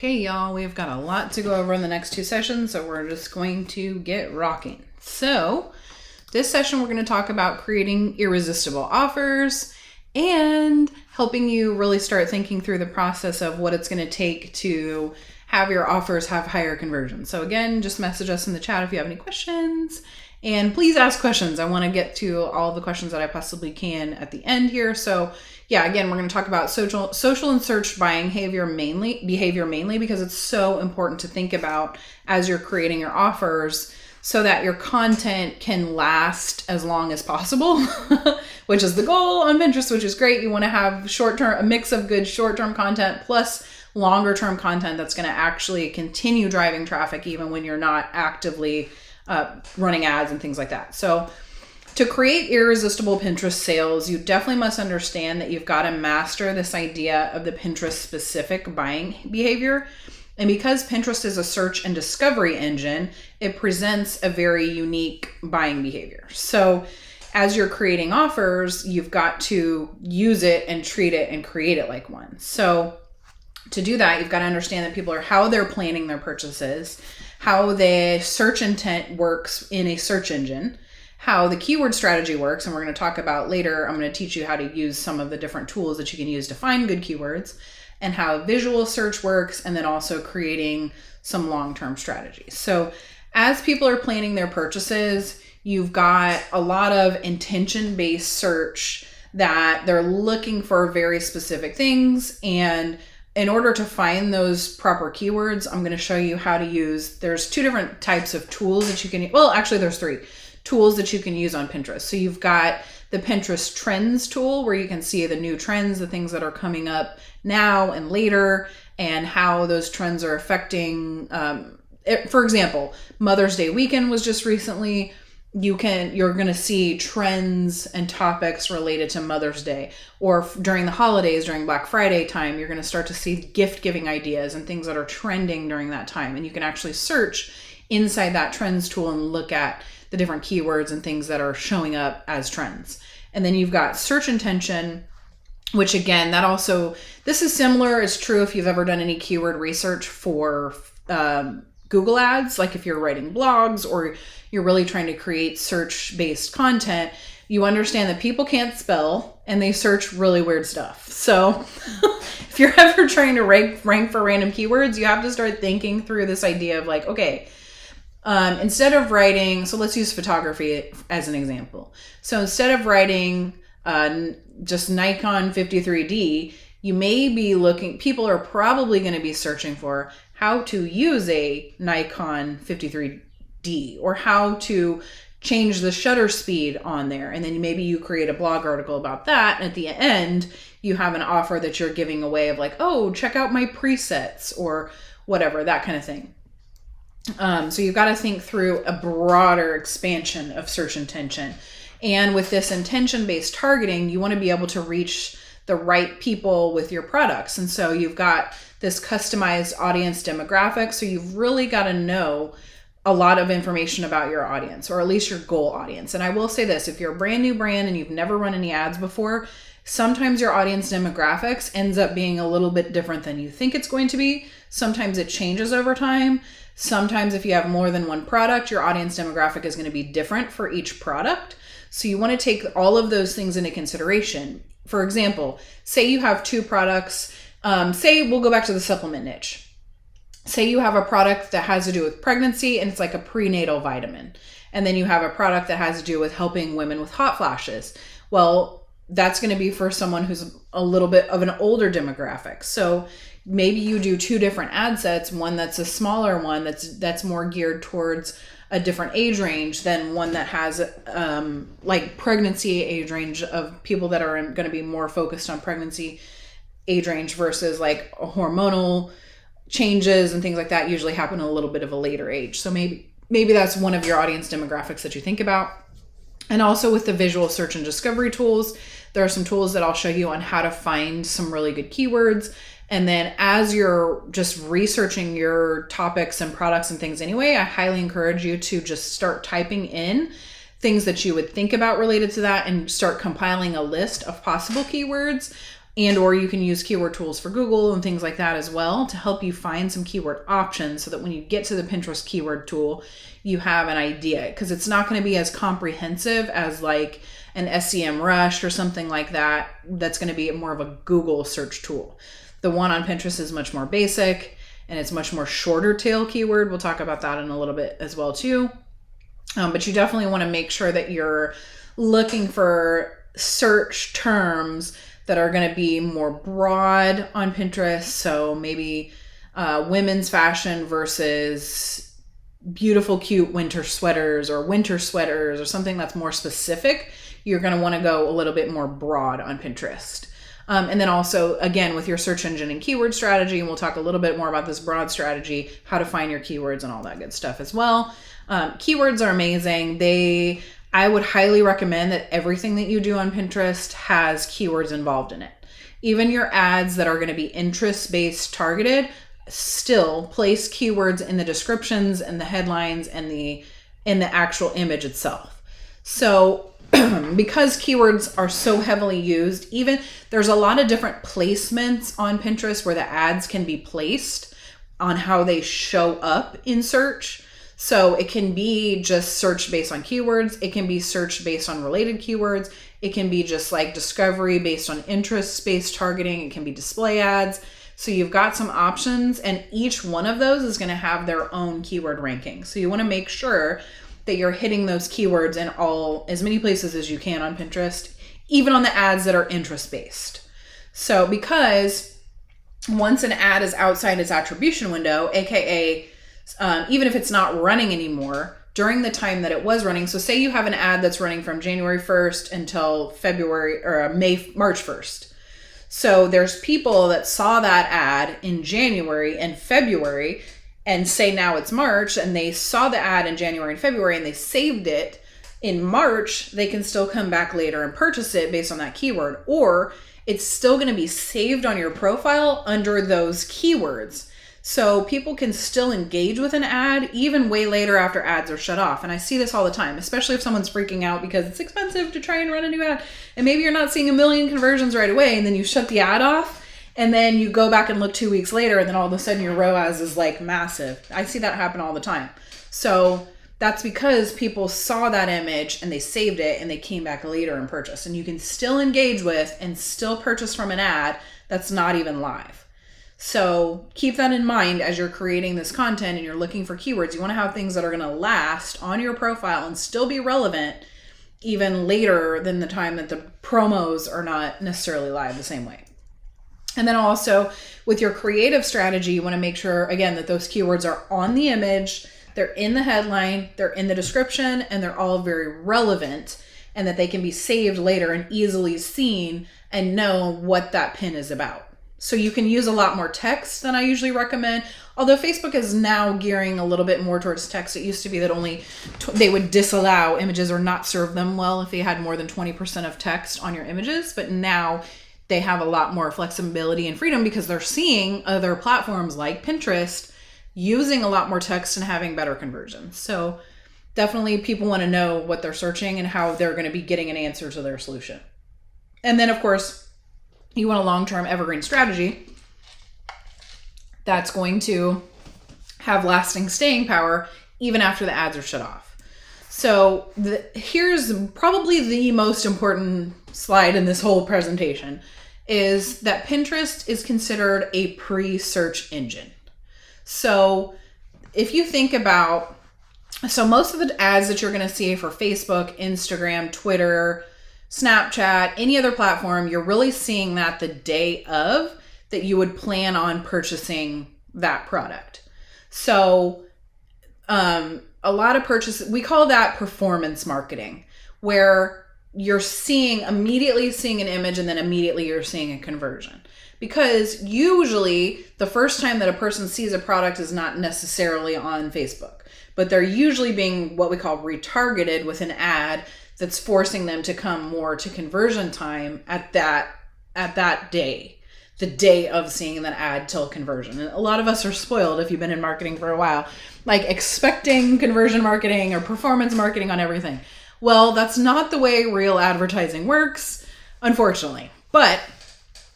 Okay, y'all, we've got a lot to go over in the next 2 sessions, so we're just going to get rocking. So this session, we're going to talk about creating irresistible offers and helping you really start thinking through the process of what it's going to take to have your offers have higher conversion. So again, just message us in the chat if you have any questions. And please ask questions. I want to get to all the questions that I possibly can at the end here. So yeah, again, we're going to talk about social and search buying behavior mainly because it's so important to think about as you're creating your offers so that your content can last as long as possible, which is the goal on Pinterest, which is great. You want to have a mix of good short-term content plus longer-term content that's going to actually continue driving traffic even when you're not actively running ads and things like that. So to create irresistible Pinterest sales, you definitely must understand that you've got to master this idea of the Pinterest specific buying behavior. And because Pinterest is a search and discovery engine, it presents a very unique buying behavior. So as you're creating offers, you've got to use it and treat it and create it like one. So to do that, you've got to understand that people how they're planning their purchases, how the search intent works in a search engine, how the keyword strategy works, and we're going to talk about later. I'm going to teach you how to use some of the different tools that you can use to find good keywords, and how visual search works, and then also creating some long-term strategies. So as people are planning their purchases, you've got a lot of intention-based search that they're looking for very specific things. And in order to find those proper keywords, I'm going to show you how to use, there's 2 different types of tools that you can, well, actually there's 3 tools that you can use on Pinterest. So you've got the Pinterest Trends tool where you can see the new trends, the things that are coming up now and later, and how those trends are affecting, for example, Mother's Day weekend was just recently. You're going to see trends and topics related to Mother's Day, or during the holidays, during Black Friday time, you're going to start to see gift giving ideas and things that are trending during that time. And you can actually search inside that trends tool and look at the different keywords and things that are showing up as trends. And then you've got search intention, which again, this is similar. It's true if you've ever done any keyword research for Google ads, like if you're writing blogs or you're really trying to create search-based content, you understand that people can't spell and they search really weird stuff. So if you're ever trying to rank for random keywords, you have to start thinking through this idea of like, okay, instead of writing, so let's use photography as an example. So instead of writing just Nikon 53D, you may be people are probably going to be searching for how to use a Nikon 53D or how to change the shutter speed on there. And then maybe you create a blog article about that. And at the end, you have an offer that you're giving away of like, oh, check out my presets or whatever, that kind of thing. So you've got to think through a broader expansion of search intention. And with this intention-based targeting, you want to be able to reach the right people with your products. And so you've got this customized audience demographic. So you've really got to know a lot of information about your audience, or at least your goal audience. And I will say this, if you're a brand new brand and you've never run any ads before, sometimes your audience demographics ends up being a little bit different than you think it's going to be. Sometimes it changes over time. Sometimes if you have more than one product, your audience demographic is going to be different for each product. So you want to take all of those things into consideration. For example, say you have 2 products. Say we'll go back to the supplement niche. Say you have a product that has to do with pregnancy and it's like a prenatal vitamin. And then you have a product that has to do with helping women with hot flashes. Well, that's going to be for someone who's a little bit of an older demographic. So maybe you do 2 different ad sets, one that's a smaller one that's more geared towards a different age range than one that has like pregnancy age range of people that are going to be more focused on pregnancy age range versus like hormonal changes and things like that usually happen a little bit of a later age. So maybe that's one of your audience demographics that you think about. And also with the visual search and discovery tools, there are some tools that I'll show you on how to find some really good keywords. And then as you're just researching your topics and products and things anyway, I highly encourage you to just start typing in things that you would think about related to that and start compiling a list of possible keywords And or you can use keyword tools for Google and things like that as well to help you find some keyword options so that when you get to the Pinterest keyword tool, you have an idea, because it's not going to be as comprehensive as like an SEM Rush or something like that. That's going to be more of a Google search tool. The one on Pinterest is much more basic and it's much more shorter tail keyword. We'll talk about that in a little bit as well too. But you definitely want to make sure that you're looking for search terms that are going to be more broad on Pinterest. So maybe women's fashion versus beautiful, cute winter sweaters or something that's more specific. You're going to want to go a little bit more broad on Pinterest. And then also, again, with your search engine and keyword strategy, and we'll talk a little bit more about this broad strategy, how to find your keywords and all that good stuff as well. Keywords are amazing. I would highly recommend that everything that you do on Pinterest has keywords involved in it. Even your ads that are going to be interest-based targeted, still place keywords in the descriptions and the headlines and in the actual image itself. So because keywords are so heavily used, even there's a lot of different placements on Pinterest where the ads can be placed on how they show up in search. So it can be just search based on keywords. It can be search based on related keywords. It can be just like discovery based on interest-based targeting. It can be display ads. So you've got some options, and each one of those is going to have their own keyword ranking. So you want to make sure that you're hitting those keywords in as many places as you can on Pinterest, even on the ads that are interest-based. So because once an ad is outside its attribution window, aka even if it's not running anymore, during the time that it was running, so say you have an ad that's running from January 1st until March 1st. So there's people that saw that ad in January and February, and say now it's March, and they saw the ad in January and February and they saved it in March. They can still come back later and purchase it based on that keyword, or it's still going to be saved on your profile under those keywords. So people can still engage with an ad even way later after ads are shut off. And I see this all the time, especially if someone's freaking out because it's expensive to try and run a new ad. And maybe you're not seeing 1 million conversions right away, and then you shut the ad off, and then you go back and look 2 weeks later, and then all of a sudden your ROAS is like massive. I see that happen all the time. So that's because people saw that image and they saved it and they came back later and purchased. And you can still engage with and still purchase from an ad that's not even live. So keep that in mind as you're creating this content and you're looking for keywords. You want to have things that are going to last on your profile and still be relevant even later than the time that the promos are not necessarily live the same way. And then also with your creative strategy, you want to make sure, again, that those keywords are on the image, they're in the headline, they're in the description, and they're all very relevant, and that they can be saved later and easily seen and know what that pin is about. So you can use a lot more text than I usually recommend. Although Facebook is now gearing a little bit more towards text. It used to be that only they would disallow images or not serve them well if they had more than 20% of text on your images. But now they have a lot more flexibility and freedom because they're seeing other platforms like Pinterest using a lot more text and having better conversions. So definitely people want to know what they're searching and how they're going to be getting an answer to their solution. And then, of course, you want a long-term evergreen strategy that's going to have lasting staying power even after the ads are shut off. So here's probably the most important slide in this whole presentation, is that Pinterest is considered a pre-search engine. So if you think about, so most of the ads that you're going to see for Facebook, Instagram, Twitter, Snapchat, any other platform, you're really seeing that the day of that you would plan on purchasing that product. So a lot of purchases, we call that performance marketing, where you're immediately seeing an image and then immediately you're seeing a conversion. Because usually the first time that a person sees a product is not necessarily on Facebook, but they're usually being what we call retargeted with an ad that's forcing them to come more to conversion time at that day, the day of seeing that ad till conversion. And a lot of us are spoiled, if you've been in marketing for a while, like expecting conversion marketing or performance marketing on everything. Well, that's not the way real advertising works, unfortunately. But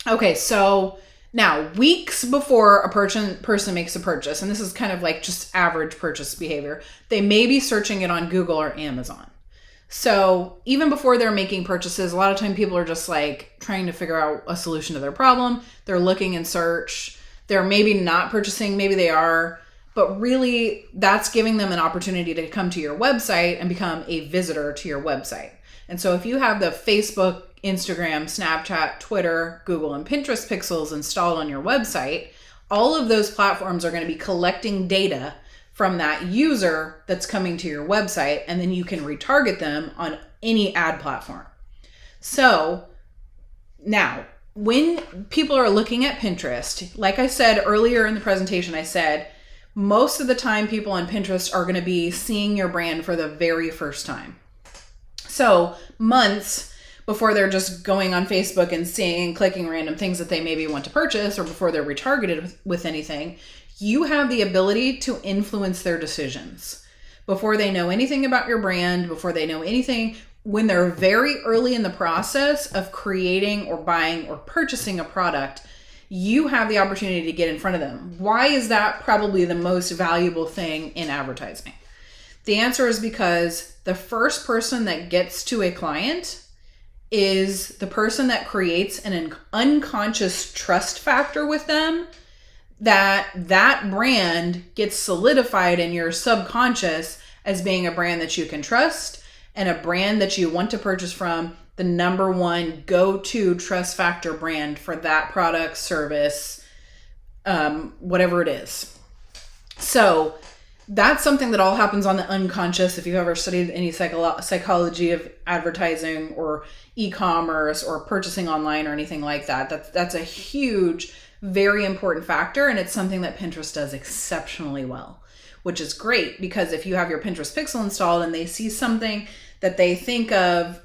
Okay, so now weeks before a person makes a purchase, and this is kind of like just average purchase behavior, they may be searching it on Google or Amazon. So even before they're making purchases, a lot of time people are just like trying to figure out a solution to their problem. They're looking in search. They're maybe not purchasing, maybe they are, but really that's giving them an opportunity to come to your website and become a visitor to your website. And so if you have the Facebook, Instagram, Snapchat, Twitter, Google, and Pinterest pixels installed on your website, all of those platforms are going to be collecting data from that user that's coming to your website, and then you can retarget them on any ad platform. So now, when people are looking at Pinterest, like I said earlier in the presentation, I said, most of the time people on Pinterest are going to be seeing your brand for the very first time. So months before they're just going on Facebook and seeing and clicking random things that they maybe want to purchase, or before they're retargeted with anything, you have the ability to influence their decisions. Before they know anything about your brand, before they know anything, when they're very early in the process of creating or buying or purchasing a product, you have the opportunity to get in front of them. Why is that probably the most valuable thing in advertising? The answer is because the first person that gets to a client is the person that creates an unconscious trust factor with them, that brand gets solidified in your subconscious as being a brand that you can trust and a brand that you want to purchase from, the number one go-to trust factor brand for that product, service, whatever it is. So that's something that all happens on the unconscious. If you've ever studied any psychology of advertising or e-commerce or purchasing online or anything like that, that's a huge, very important factor. And it's something that Pinterest does exceptionally well, which is great, because if you have your Pinterest pixel installed and they see something that they think of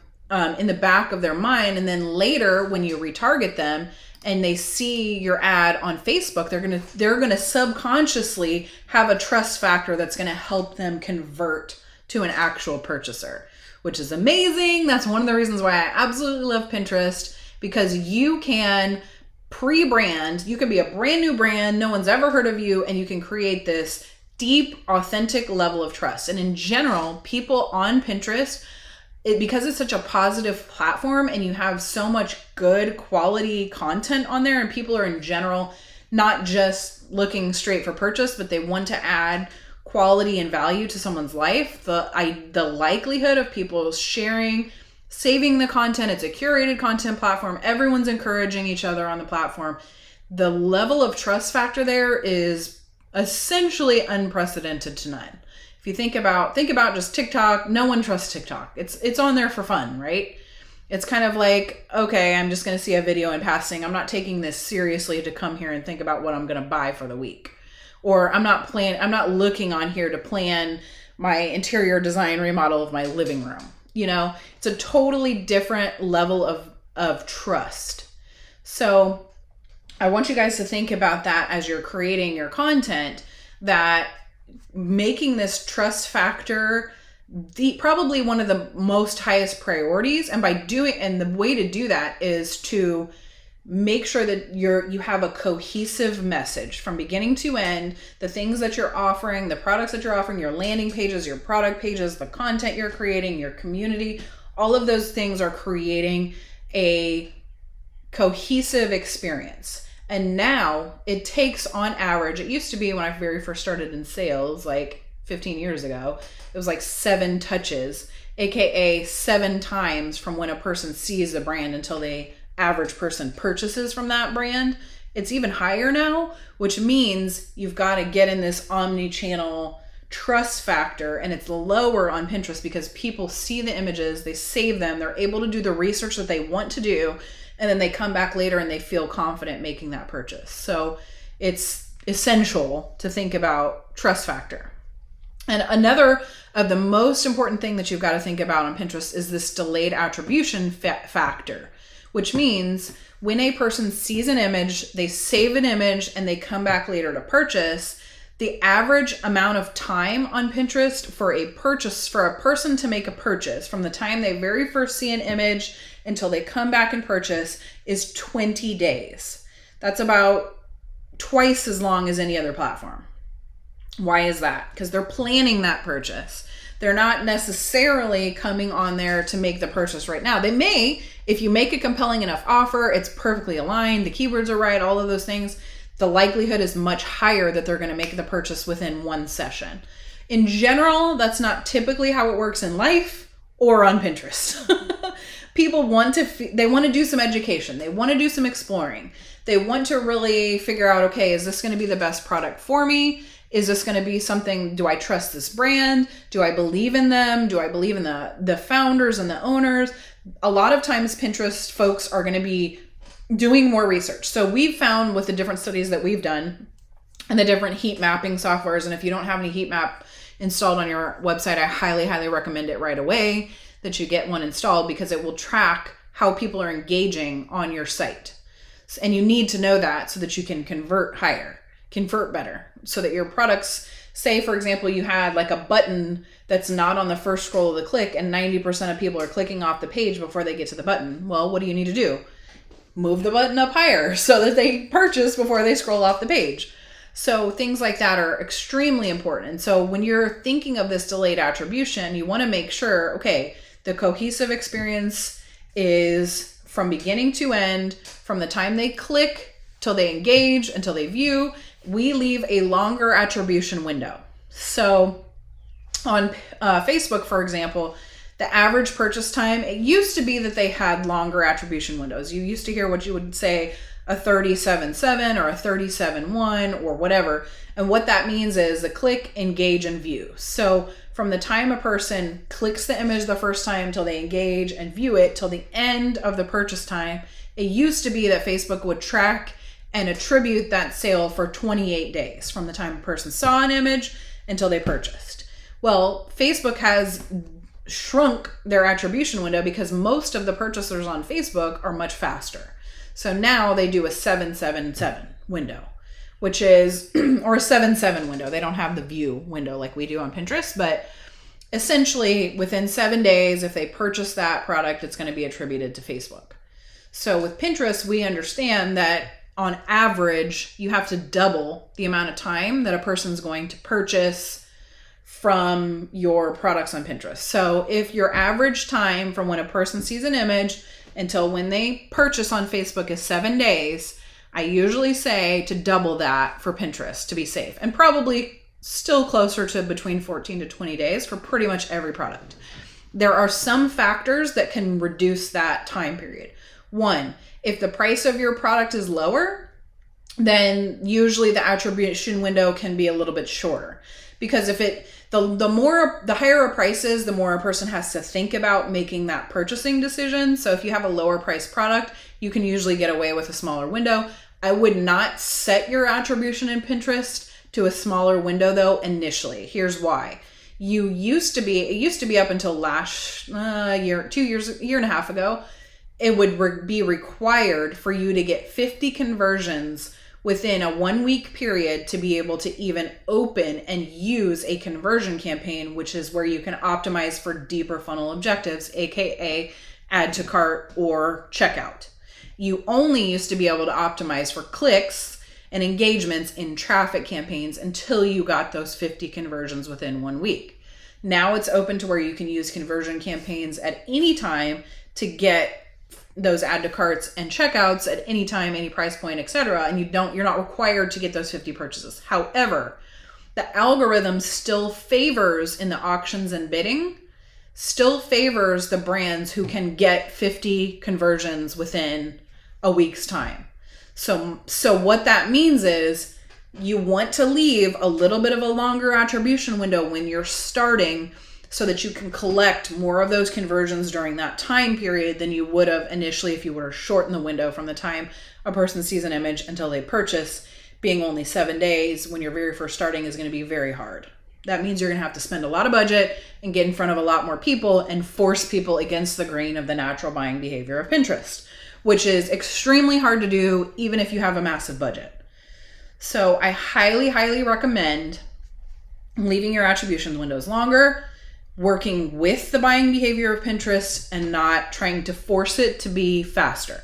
in the back of their mind, and then later when you retarget them and they see your ad on Facebook, they're gonna subconsciously have a trust factor that's gonna help them convert to an actual purchaser, which is amazing. That's one of the reasons why I absolutely love Pinterest, because you can pre-brand. You can be a brand new brand, no one's ever heard of you, and you can create this deep, authentic level of trust. And in general, people on Pinterest, because it's such a positive platform and you have so much good quality content on there, and people are in general not just looking straight for purchase, but they want to add quality and value to someone's life, the likelihood of people sharing, saving the content, it's a curated content platform, everyone's encouraging each other on the platform. The level of trust factor there is essentially unprecedented to none. If you think about just TikTok, no one trusts TikTok. It's on there for fun, right? It's kind of like, okay, I'm just going to see a video in passing. I'm not taking this seriously to come here and think about what I'm going to buy for the week. Or I'm not looking on here to plan my interior design remodel of my living room. You know, it's a totally different level of trust. So I want you guys to think about that as you're creating your content, that making this trust factor probably one of the most highest priorities. And the way to do that is to make sure that you have a cohesive message from beginning to end. The things that you're offering, the products that you're offering, your landing pages, your product pages, the content you're creating, your community, all of those things are creating a cohesive experience. And now it takes, on average, it used to be when I very first started in sales, like 15 years ago, it was like 7 touches, aka 7 times from when a person sees the brand until the average person purchases from that brand. It's even higher now, which means you've got to get in this omni-channel trust factor, and it's lower on Pinterest because people see the images, they save them, they're able to do the research that they want to do, and then they come back later and they feel confident making that purchase. So it's essential to think about trust factor. And another of the most important thing that you've got to think about on Pinterest is this delayed attribution factor, which means when a person sees an image, they save an image and they come back later to purchase, the average amount of time on Pinterest for a person to make a purchase from the time they very first see an image until they come back and purchase is 20 days. That's about twice as long as any other platform. Why is that? Because they're planning that purchase. They're not necessarily coming on there to make the purchase right now. They may, if you make a compelling enough offer, it's perfectly aligned, the keywords are right, all of those things, the likelihood is much higher that they're going to make the purchase within one session. In general, that's not typically how it works in life or on Pinterest. People want to do some education. They want to do some exploring. They want to really figure out, okay, is this going to be the best product for me? Is this going to be something, do I trust this brand? Do I believe in them? Do I believe in the founders and the owners? A lot of times Pinterest folks are going to be doing more research. So we've found with the different studies that we've done and the different heat mapping softwares, and if you don't have any heat map installed on your website, I highly, highly recommend it right away that you get one installed, because it will track how people are engaging on your site. And you need to know that so that you can convert better, so that your products, say for example, you had like a button that's not on the first scroll of the click and 90% of people are clicking off the page before they get to the button. Well, what do you need to do? Move the button up higher so that they purchase before they scroll off the page. So things like that are extremely important. And so when you're thinking of this delayed attribution, you want to make sure, okay, the cohesive experience is from beginning to end, from the time they click till they engage, until they view. We leave a longer attribution window. So on Facebook, for example, the average purchase time, it used to be that they had longer attribution windows. You used to hear what you would say, a 37.7 or a 37.1 or whatever. And what that means is the click, engage, and view. So from the time a person clicks the image the first time till they engage and view it till the end of the purchase time, it used to be that Facebook would track and attribute that sale for 28 days from the time a person saw an image until they purchased. Well, Facebook has shrunk their attribution window because most of the purchasers on Facebook are much faster. So now they do a 777 window, which is, or a 7.7 window. They don't have the view window like we do on Pinterest, but essentially within 7 days, if they purchase that product, it's going to be attributed to Facebook. So with Pinterest, we understand that on average, you have to double the amount of time that a person's going to purchase from your products on Pinterest. So if your average time from when a person sees an image until when they purchase on Facebook is 7 days, I usually say to double that for Pinterest to be safe, and probably still closer to between 14 to 20 days for pretty much every product. There are some factors that can reduce that time period. One, if the price of your product is lower, then usually the attribution window can be a little bit shorter, because if the higher a price is, the more a person has to think about making that purchasing decision. So if you have a lower price product, you can usually get away with a smaller window. I would not set your attribution in Pinterest to a smaller window though initially. Here's why. It used to be up until last year, 2 years, a year and a half ago, it would be required for you to get 50 conversions within a 1 week period to be able to even open and use a conversion campaign, which is where you can optimize for deeper funnel objectives, aka add to cart or checkout. You only used to be able to optimize for clicks and engagements in traffic campaigns until you got those 50 conversions within 1 week. Now it's open to where you can use conversion campaigns at any time to get those add to carts and checkouts at any time, any price point, etc. And you're not required to get those 50 purchases. However, the algorithm still favors in the auctions and bidding, still favors the brands who can get 50 conversions within a week's time. So what that means is you want to leave a little bit of a longer attribution window when you're starting, so that you can collect more of those conversions during that time period than you would have initially if you were to shorten the window from the time a person sees an image until they purchase. Being only 7 days when you're very first starting is going to be very hard. That means you're going to have to spend a lot of budget and get in front of a lot more people and force people against the grain of the natural buying behavior of Pinterest, which is extremely hard to do even if you have a massive budget. So I highly, highly recommend leaving your attribution windows longer. working with the buying behavior of Pinterest and not trying to force it to be faster.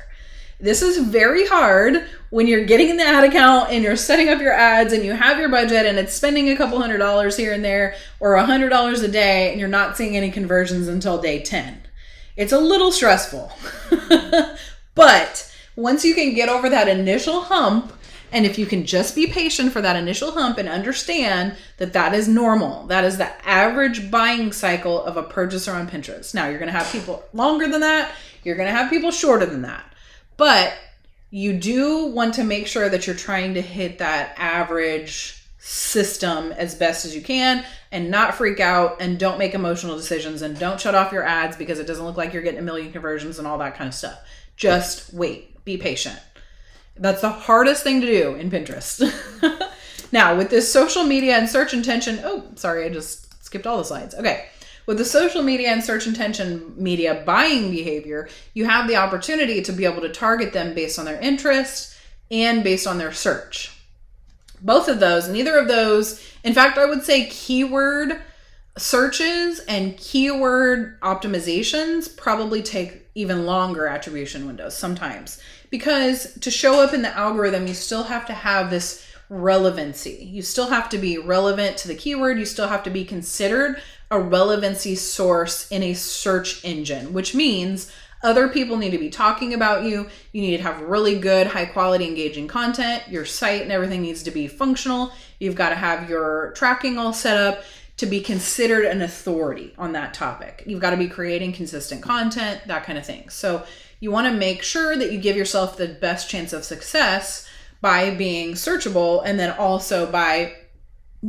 This is very hard when you're getting in the ad account and you're setting up your ads and you have your budget and it's spending a couple $100 here and there or $100 a day and you're not seeing any conversions until day 10. It's a little stressful. But once you can get over that initial hump, and if you can just be patient for that initial hump and understand that that is normal, that is the average buying cycle of a purchaser on Pinterest. Now, you're going to have people longer than that. You're going to have people shorter than that. But you do want to make sure that you're trying to hit that average system as best as you can and not freak out and don't make emotional decisions and don't shut off your ads because it doesn't look like you're getting a million conversions and all that kind of stuff. Just wait. Be patient. That's the hardest thing to do in Pinterest. Now, with this social media and search intention, I just skipped all the slides. Okay. With the social media and search intention media buying behavior, you have the opportunity to be able to target them based on their interests and based on their search. Both of those, neither of those, in fact, I would say keyword searches and keyword optimizations probably take even longer attribution windows sometimes, because to show up in the algorithm, you still have to have this relevancy. You still have to be relevant to the keyword. You still have to be considered a relevancy source in a search engine, which means other people need to be talking about you. You need to have really good, high quality, engaging content. Your site and everything needs to be functional. You've got to have your tracking all set up to be considered an authority on that topic. You've got to be creating consistent content, that kind of thing. So you want to make sure that you give yourself the best chance of success by being searchable and then also by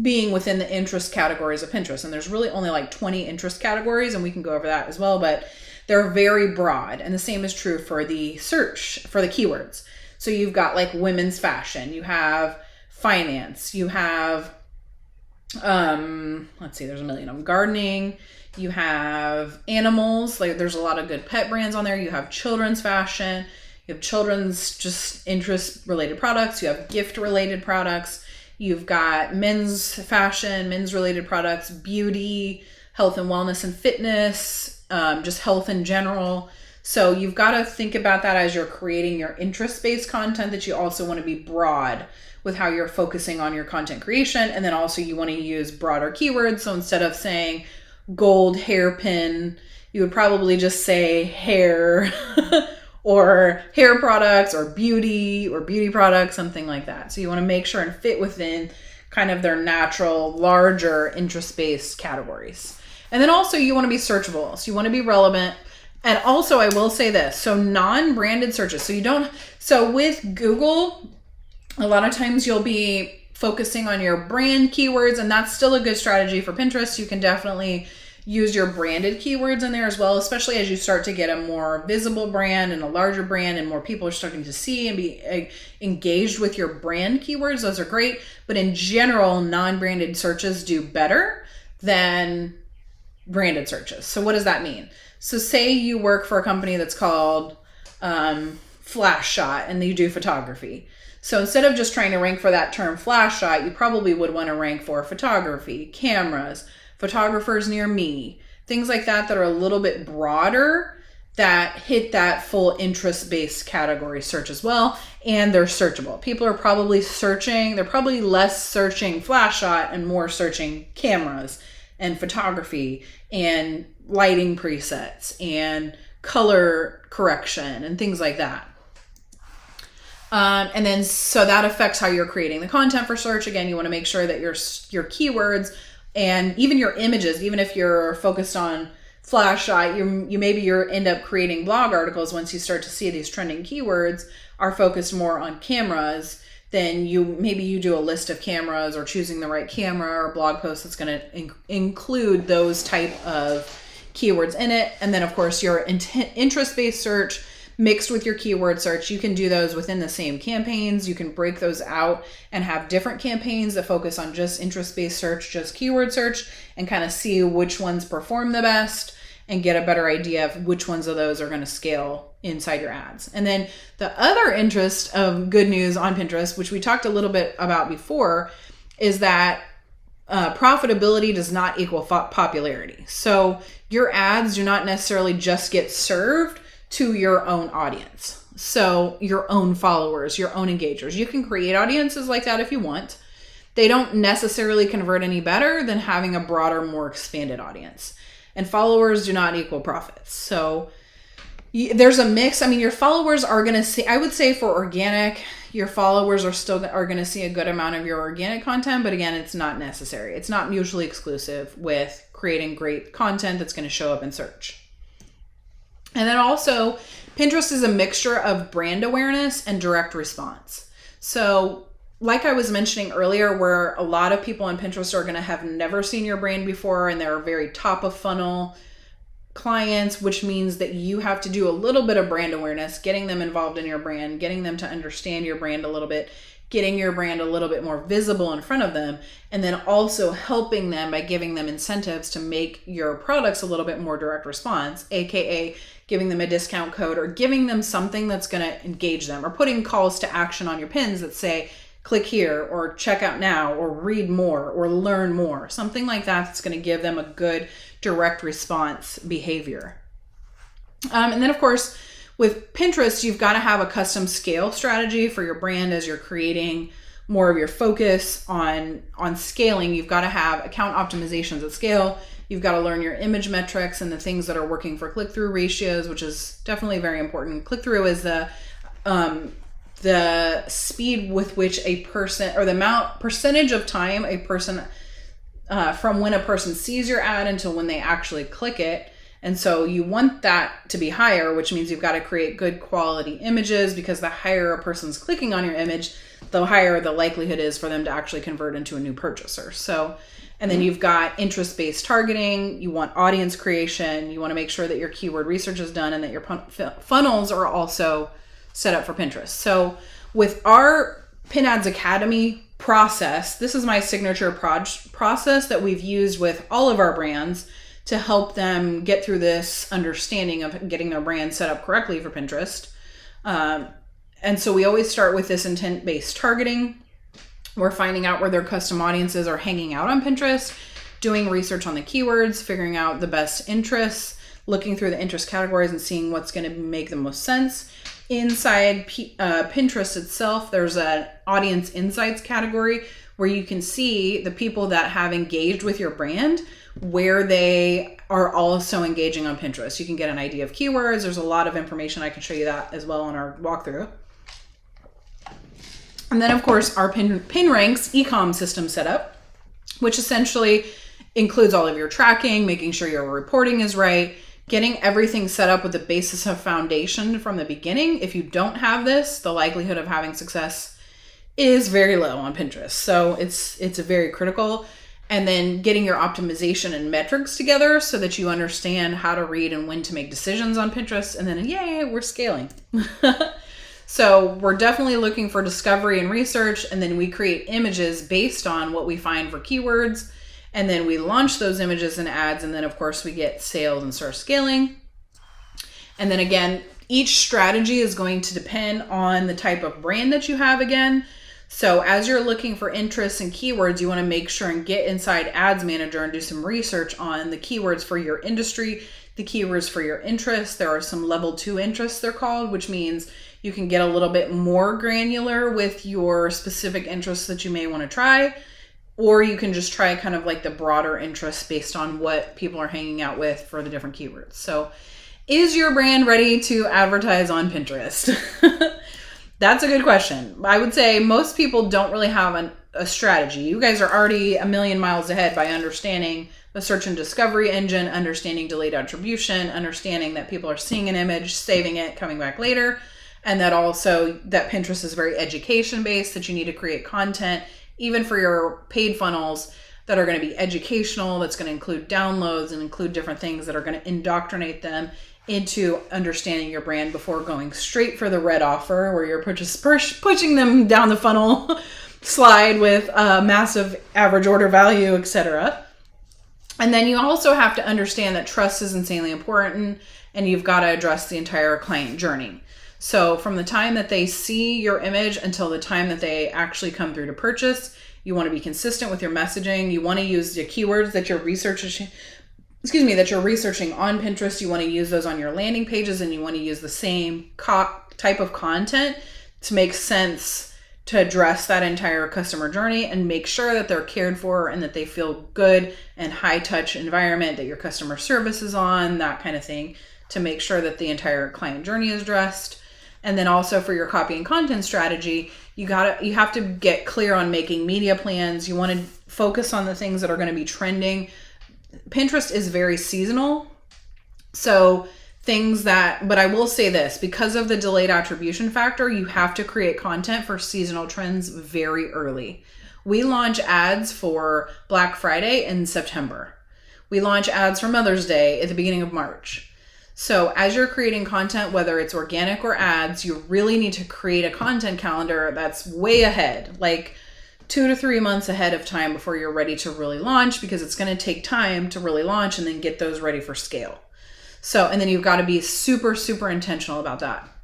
being within the interest categories of Pinterest. And there's really only like 20 interest categories, and we can go over that as well, but they're very broad. And the same is true for the search, for the keywords. So you've got like women's fashion, you have finance, you have, there's a million of them, gardening, you have animals, like there's a lot of good pet brands on there. You have children's fashion, you have children's just interest related products, you have gift related products, you've got men's fashion, men's related products, beauty, health and wellness and fitness, just health in general. So you've got to think about that as you're creating your interest-based content, that you also want to be broad with how you're focusing on your content creation. And then also you want to use broader keywords. So instead of saying gold hairpin, you would probably just say hair or hair products or beauty products, something like that. So you want to make sure and fit within kind of their natural, larger interest-based categories. And then also you want to be searchable. So you want to be relevant. And also I will say this, so non-branded searches. So with Google, a lot of times you'll be focusing on your brand keywords, and that's still a good strategy for Pinterest. You can definitely use your branded keywords in there as well, especially as you start to get a more visible brand and a larger brand and more people are starting to see and be engaged with your brand keywords. Those are great. But in general, non-branded searches do better than branded searches. So what does that mean? So say you work for a company that's called Flash Shot and you do photography. So instead of just trying to rank for that term flash shot, you probably would want to rank for photography, cameras, photographers near me, things like that are a little bit broader that hit that full interest-based category search as well. And they're searchable. People are probably searching, they're probably less searching flash shot and more searching cameras and photography and lighting presets and color correction and things like that. And then, so that affects how you're creating the content for search. Again, you want to make sure that your keywords and even your images, even if you're focused on flash shot, you end up creating blog articles once you start to see these trending keywords are focused more on cameras. Then you do a list of cameras or choosing the right camera or blog post that's going to include those type of keywords in it. And then of course your interest-based search mixed with your keyword search, you can do those within the same campaigns. You can break those out and have different campaigns that focus on just interest-based search, just keyword search, and kind of see which ones perform the best and get a better idea of which ones of those are going to scale inside your ads. And then the other interest of good news on Pinterest, which we talked a little bit about before, is that profitability does not equal popularity. So your ads do not necessarily just get served to your own audience. So your own followers, your own engagers. You can create audiences like that if you want. They don't necessarily convert any better than having a broader, more expanded audience. And followers do not equal profits. So there's a mix. I mean, your followers are going to see, I would say for organic, your followers are going to see a good amount of your organic content, but again, it's not necessary. It's not mutually exclusive with creating great content that's going to show up in search. And then also, Pinterest is a mixture of brand awareness and direct response. So like I was mentioning earlier, where a lot of people on Pinterest are going to have never seen your brand before, and they're very top of funnel clients, which means that you have to do a little bit of brand awareness, getting them involved in your brand, getting them to understand your brand a little bit, getting your brand a little bit more visible in front of them, and then also helping them by giving them incentives to make your products a little bit more direct response, aka giving them a discount code or giving them something that's going to engage them, or putting calls to action on your pins that say, click here, or check out now, or read more, or learn more. Something like that's going to give them a good direct response behavior. And then of course, with Pinterest, you've got to have a custom scale strategy for your brand as you're creating more of your focus on scaling. You've got to have account optimizations at scale. You've got to learn your image metrics and the things that are working for click-through ratios, which is definitely very important. Click-through is the speed with which a person, or the percentage of time a person, from when a person sees your ad until when they actually click it. And so you want that to be higher, which means you've got to create good quality images, because the higher a person's clicking on your image, the higher the likelihood is for them to actually convert into a new purchaser. So, and then you've got interest-based targeting. You want audience creation. You want to make sure that your keyword research is done and that your funnels are also set up for Pinterest. So with our Pin Ads Academy process, this is my signature process that we've used with all of our brands to help them get through this understanding of getting their brand set up correctly for Pinterest. And so we always start with this intent-based targeting. We're finding out where their custom audiences are hanging out on Pinterest, doing research on the keywords, figuring out the best interests, looking through the interest categories and seeing what's going to make the most sense. Inside Pinterest itself, there's an audience insights category where you can see the people that have engaged with your brand, where they are also engaging on Pinterest. You can get an idea of keywords. There's a lot of information. I can show you that as well in our walkthrough. And then of course our pin ranks e-com system setup, which essentially includes all of your tracking, making sure your reporting is right, getting everything set up with the basis of foundation from the beginning. If you don't have this, the likelihood of having success is very low on Pinterest. So it's very critical. And then getting your optimization and metrics together so that you understand how to read and when to make decisions on Pinterest. And then, yay, we're scaling. So we're definitely looking for discovery and research. And then we create images based on what we find for keywords. And then we launch those images and ads. And then of course we get sales and start scaling. And then again, each strategy is going to depend on the type of brand that you have again. So as you're looking for interests and keywords, you want to make sure and get inside Ads Manager and do some research on the keywords for your industry, the keywords for your interests. There are some level 2 interests, they're called, which means you can get a little bit more granular with your specific interests that you may want to try, or you can just try kind of like the broader interests based on what people are hanging out with for the different keywords. So is your brand ready to advertise on Pinterest? That's a good question. I would say most people don't really have a strategy. You guys are already a million miles ahead by understanding the search and discovery engine, understanding delayed attribution, understanding that people are seeing an image, saving it, coming back later, and that also that Pinterest is very education based, that you need to create content, even for your paid funnels, that are going to be educational, that's going to include downloads and include different things that are going to indoctrinate them into understanding your brand before going straight for the red offer where you're just pushing them down the funnel slide with a massive average order value, etc. And then you also have to understand that trust is insanely important, and you've got to address the entire client journey. So from the time that they see your image until the time that they actually come through to purchase, You want to be consistent with your messaging. You want to use the keywords that you're researching on Pinterest. You want to use those on your landing pages, and you want to use the same type of content to make sense to address that entire customer journey and make sure that they're cared for and that they feel good and high touch environment, that your customer service is on, that kind of thing, to make sure that the entire client journey is addressed. And then also for your copy and content strategy, you have to get clear on making media plans. You want to focus on the things that are going to be trending. Pinterest is very seasonal. So but I will say this, because of the delayed attribution factor, you have to create content for seasonal trends very early. We launch ads for Black Friday in September. We launch ads for Mother's Day at the beginning of March. So as you're creating content, whether it's organic or ads, you really need to create a content calendar that's way ahead, like 2 to 3 months ahead of time before you're ready to really launch, because it's going to take time to really launch and then get those ready for scale. So, and then you've got to be super, super intentional about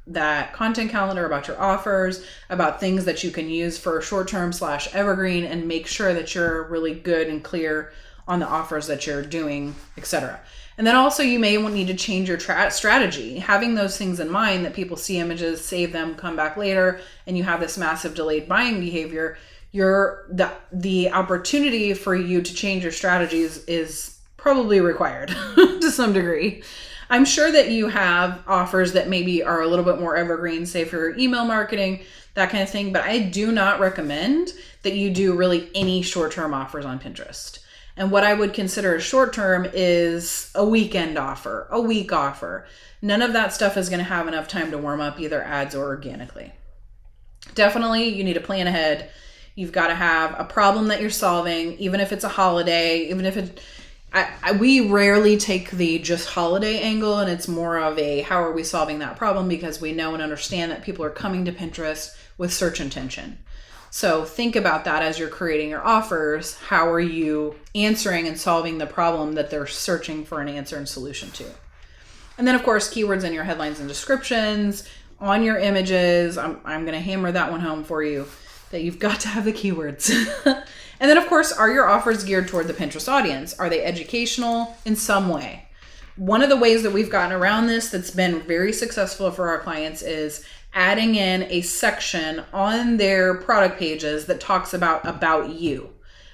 that content calendar, about your offers, about things that you can use for short-term / evergreen, and make sure that you're really good and clear on the offers that you're doing, etc. And then also you may need to change your strategy, having those things in mind, that people see images, save them, come back later, and you have this massive delayed buying behavior. The opportunity for you to change your strategies is probably required to some degree. I'm sure that you have offers that maybe are a little bit more evergreen, say for your email marketing, that kind of thing. But I do not recommend that you do really any short-term offers on Pinterest. And what I would consider a short-term is a weekend offer, a week offer. None of that stuff is going to have enough time to warm up either ads or organically. Definitely, you need to plan ahead. You've got to have a problem that you're solving, even if it's a holiday, even if we rarely take the just holiday angle, and it's more of a how are we solving that problem, because we know and understand that people are coming to Pinterest with search intention. So think about that as you're creating your offers. How are you answering and solving the problem that they're searching for an answer and solution to? And then of course, keywords in your headlines and descriptions, on your images. I'm going to hammer that one home for you, that you've got to have the keywords. And then of course, are your offers geared toward the Pinterest audience? Are they educational in some way? One of the ways that we've gotten around this that's been very successful for our clients is adding in a section on their product pages that talks about you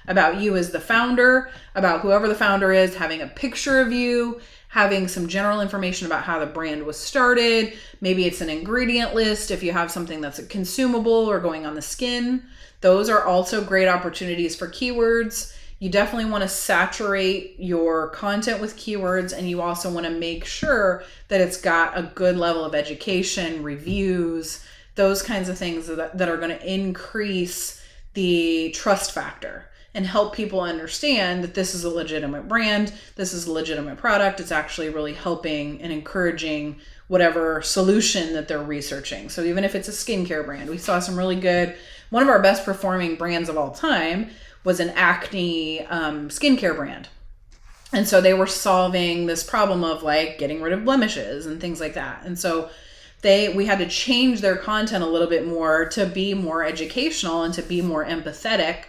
as the founder, about whoever the founder is, having a picture of you, having some general information about how the brand was started. Maybe it's an ingredient list if you have something that's a consumable or going on the skin. Those are also great opportunities for keywords. You definitely want to saturate your content with keywords, and you also want to make sure that it's got a good level of education, reviews, those kinds of things that are going to increase the trust factor and help people understand that this is a legitimate brand, this is a legitimate product. It's actually really helping and encouraging whatever solution that they're researching. So even if it's a skincare brand, we saw some really good, one of our best performing brands of all time was an acne skincare brand. And so they were solving this problem of like getting rid of blemishes and things like that. And so we had to change their content a little bit more to be more educational and to be more empathetic,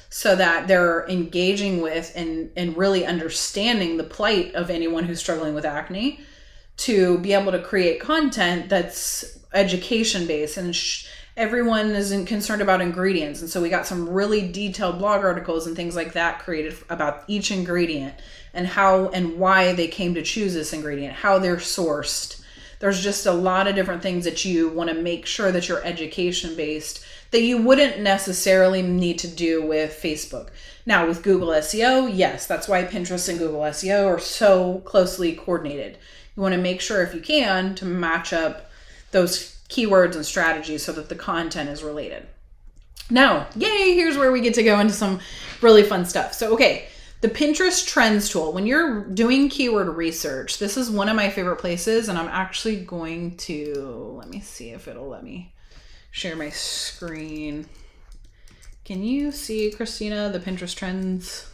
so that they're engaging with and really understanding the plight of anyone who's struggling with acne, to be able to create content that's education based. And everyone isn't concerned about ingredients. And so we got some really detailed blog articles and things like that created about each ingredient and how and why they came to choose this ingredient, how they're sourced. There's just a lot of different things that you want to make sure that you're education based, that you wouldn't necessarily need to do with Facebook. Now with Google SEO, yes, that's why Pinterest and Google SEO are so closely coordinated. You want to make sure, if you can, to match up those keywords and strategies so that the content is related. Now, yay, here's where we get to go into some really fun stuff. So, okay, the Pinterest Trends tool. When you're doing keyword research, this is one of my favorite places, and I'm actually going to, let me see if it'll let me share my screen. Can you see, Christina, the Pinterest Trends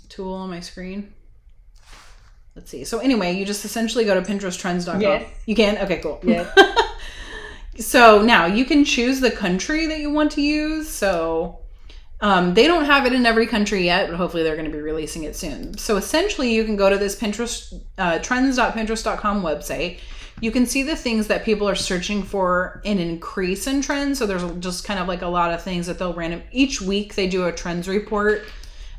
tool on my screen? Let's see. So anyway, you just essentially go to pinteresttrends.com. Yes. You can? Okay, cool. Yes. So now you can choose the country that you want to use. So they don't have it in every country yet, but hopefully they're going to be releasing it soon. So essentially you can go to this Pinterest, trends.pinterest.com website. You can see the things that people are searching for an increase in trends. So there's just kind of like a lot of things that they'll each week they do a trends report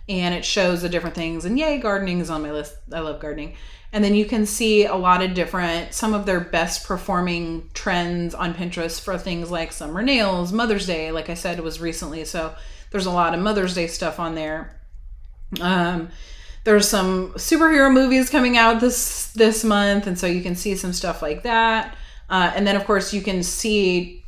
and it shows the different things. And yay, gardening is on my list. I love gardening. And then you can see a lot of some of their best performing trends on Pinterest for things like summer nails, Mother's Day, like I said, it was recently. So there's a lot of Mother's Day stuff on there. There's some superhero movies coming out this month. And so you can see some stuff like that. And then of course you can see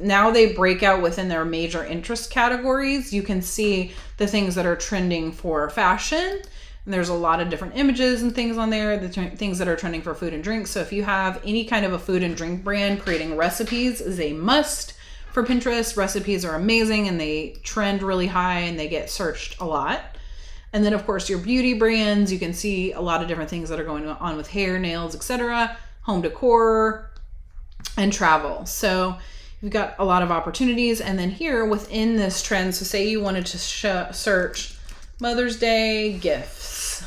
now they break out within their major interest categories. You can see the things that are trending for fashion. And there's a lot of different images and things on there, the things that are trending for food and drink. So if you have any kind of a food and drink brand, creating recipes is a must for Pinterest. Recipes are amazing and they trend really high and they get searched a lot. And then of course your beauty brands, you can see a lot of different things that are going on with hair, nails, etc., home decor, and travel. So you've got a lot of opportunities. And then here within this trend, so say you wanted to search Mother's Day gifts,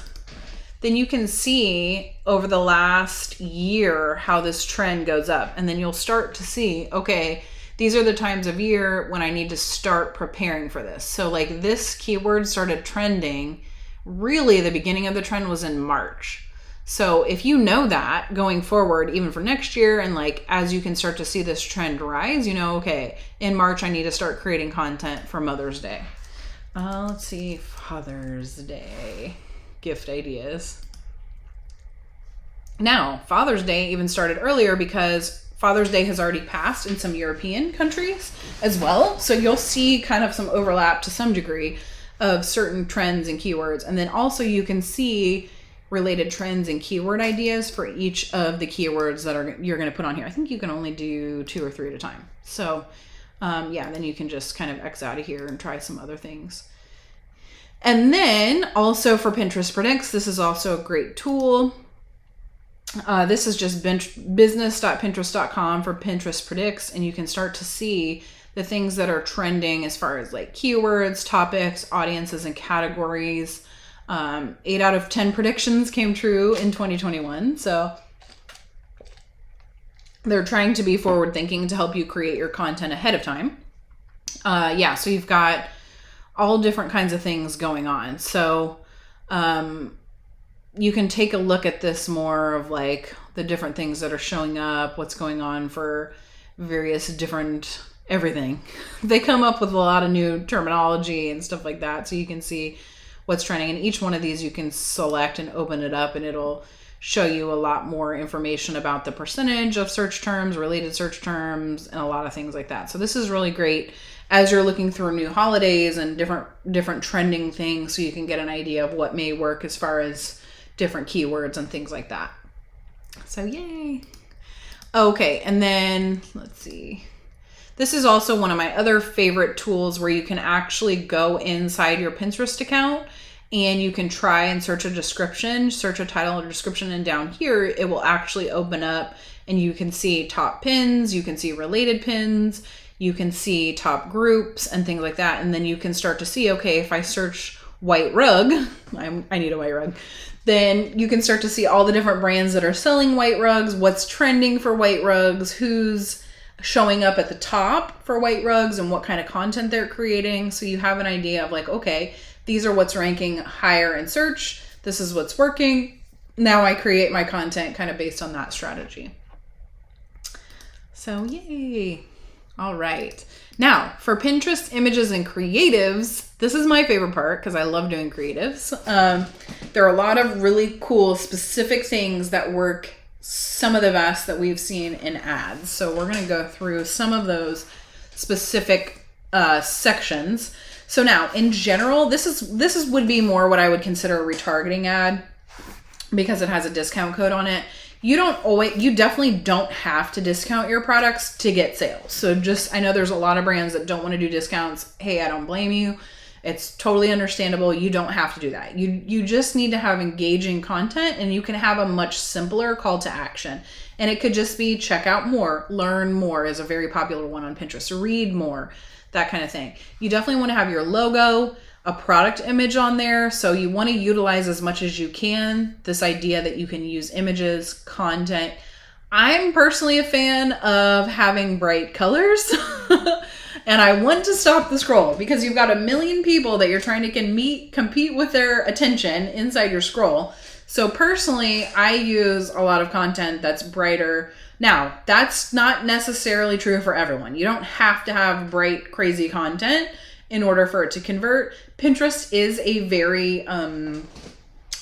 then you can see over the last year how this trend goes up. And then you'll start to see, okay, these are the times of year when I need to start preparing for this. So like this keyword started trending, really the beginning of the trend was in March. So if you know that going forward, even for next year, and like as you can start to see this trend rise, you know, okay, in March I need to start creating content for Mother's Day. Let's see, Father's Day gift ideas. Now, Father's Day even started earlier because Father's Day has already passed in some European countries as well. So you'll see kind of some overlap to some degree of certain trends and keywords. And then also you can see related trends and keyword ideas for each of the keywords that you're going to put on here. I think you can only do 2 or 3 at a time. So yeah, then you can just kind of X out of here and try some other things. And then also for Pinterest Predicts, this is also a great tool. This is just business.pinterest.com for Pinterest Predicts, and you can start to see the things that are trending as far as like keywords, topics, audiences, and categories. 8 out of 10 predictions came true in 2021. So they're trying to be forward thinking to help you create your content ahead of time. Yeah, so you've got all different kinds of things going on. So you can take a look at this more of like the different things that are showing up, what's going on for various different everything. They come up with a lot of new terminology and stuff like that. So you can see what's trending. And each one of these you can select and open it up and it'll show you a lot more information about the percentage of search terms, related search terms, and a lot of things like that. So this is really great as you're looking through new holidays and different trending things, so you can get an idea of what may work as far as different keywords and things like that. So yay. Okay, and then let's see. This is also one of my other favorite tools where you can actually go inside your Pinterest account and you can try and search a description, search a title or description, and down here it will actually open up and you can see top pins, you can see related pins, you can see top groups and things like that. And then you can start to see, okay, if I search white rug, I need a white rug, then you can start to see all the different brands that are selling white rugs, what's trending for white rugs, who's showing up at the top for white rugs, and what kind of content they're creating. So you have an idea of like, okay, these are what's ranking higher in search. This is what's working. Now I create my content kind of based on that strategy. So yay. All right. Now for Pinterest images and creatives, this is my favorite part because I love doing creatives. There are a lot of really cool specific things that work some of the best that we've seen in ads. So we're going to go through some of those specific sections. So now in general, this would be more what I would consider a retargeting ad because it has a discount code on it. You definitely don't have to discount your products to get sales. So I know there's a lot of brands that don't want to do discounts. Hey, I don't blame you. It's totally understandable. You don't have to do that. You just need to have engaging content, and you can have a much simpler call to action. And it could just be check out more, learn more is a very popular one on Pinterest, read more, that kind of thing. You definitely want to have your logo, a product image on there. So you want to utilize as much as you can this idea that you can use images, content. I'm personally a fan of having bright colors. And I want to stop the scroll because you've got a million people that you're trying to compete with their attention inside your scroll. So personally, I use a lot of content that's brighter. Now, that's not necessarily true for everyone. You don't have to have bright, crazy content in order for it to convert. Pinterest is a very,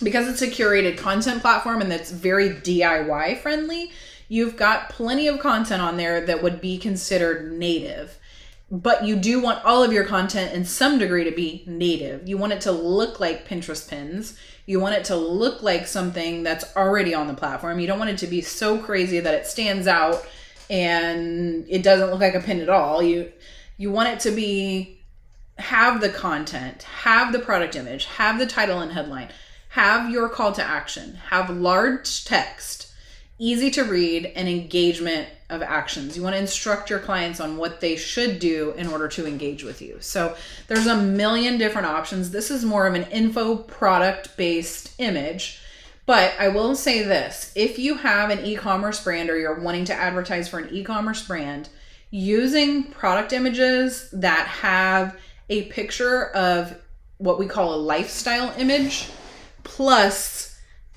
because it's a curated content platform and that's very DIY friendly, you've got plenty of content on there that would be considered native. But you do want all of your content in some degree to be native. You want it to look like Pinterest pins. You want it to look like something that's already on the platform. You don't want it to be so crazy that it stands out and it doesn't look like a pin at all. You want it to have the content, have the product image, have the title and headline, have your call to action, have large text, easy to read, and engagement of actions. You want to instruct your clients on what they should do in order to engage with you. So there's a million different options. This is more of an info product based image, but I will say this, if you have an e-commerce brand or you're wanting to advertise for an e-commerce brand, using product images that have a picture of what we call a lifestyle image plus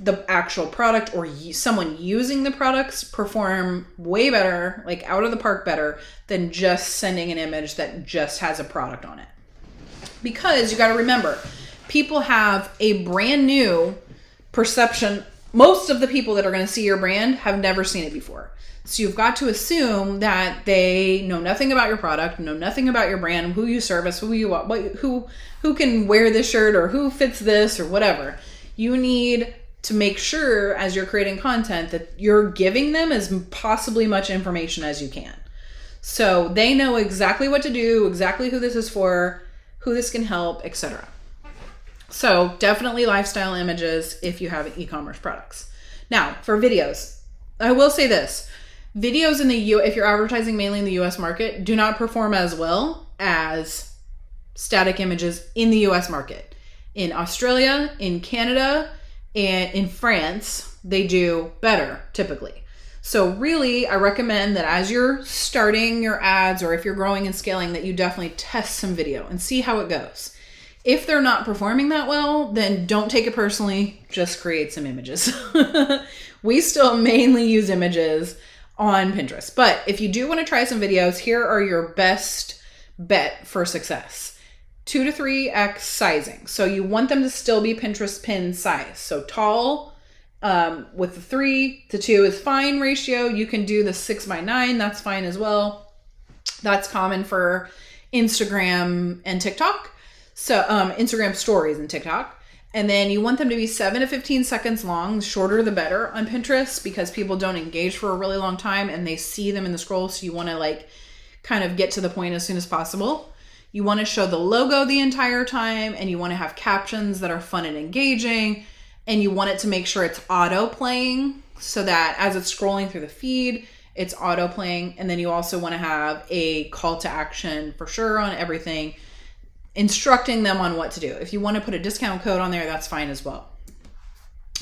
the actual product or someone using the products perform way better, like out of the park better than just sending an image that just has a product on it. Because you got to remember, people have a brand new perception. Most of the people that are going to see your brand have never seen it before. So you've got to assume that they know nothing about your product, know nothing about your brand, who you service, who you are, who can wear this shirt or who fits this or whatever. You need to make sure as you're creating content that you're giving them as possibly much information as you can. So they know exactly what to do, exactly who this is for, who this can help, etc. So definitely lifestyle images if you have e-commerce products. Now for videos, I will say this, videos if you're advertising mainly in the US market, do not perform as well as static images in the US market. In Australia, in Canada, and in France, they do better typically. So really, I recommend that as you're starting your ads or if you're growing and scaling, that you definitely test some video and see how it goes. If they're not performing that well, then don't take it personally, just create some images. We still mainly use images on Pinterest, but if you do want to try some videos, here are your best bet for success. 2 to 3x sizing. So you want them to still be Pinterest pin size. So tall with the 3 to 2 is fine ratio. You can do the 6x9. That's fine as well. That's common for Instagram and TikTok. So Instagram stories and TikTok. And then you want them to be 7 to 15 seconds long. The shorter the better on Pinterest because people don't engage for a really long time and they see them in the scroll. So you want to kind of get to the point as soon as possible. You want to show the logo the entire time and you want to have captions that are fun and engaging, and you want it to make sure it's auto playing so that as it's scrolling through the feed, it's auto playing. And then you also want to have a call to action for sure on everything, instructing them on what to do. If you want to put a discount code on there, that's fine as well.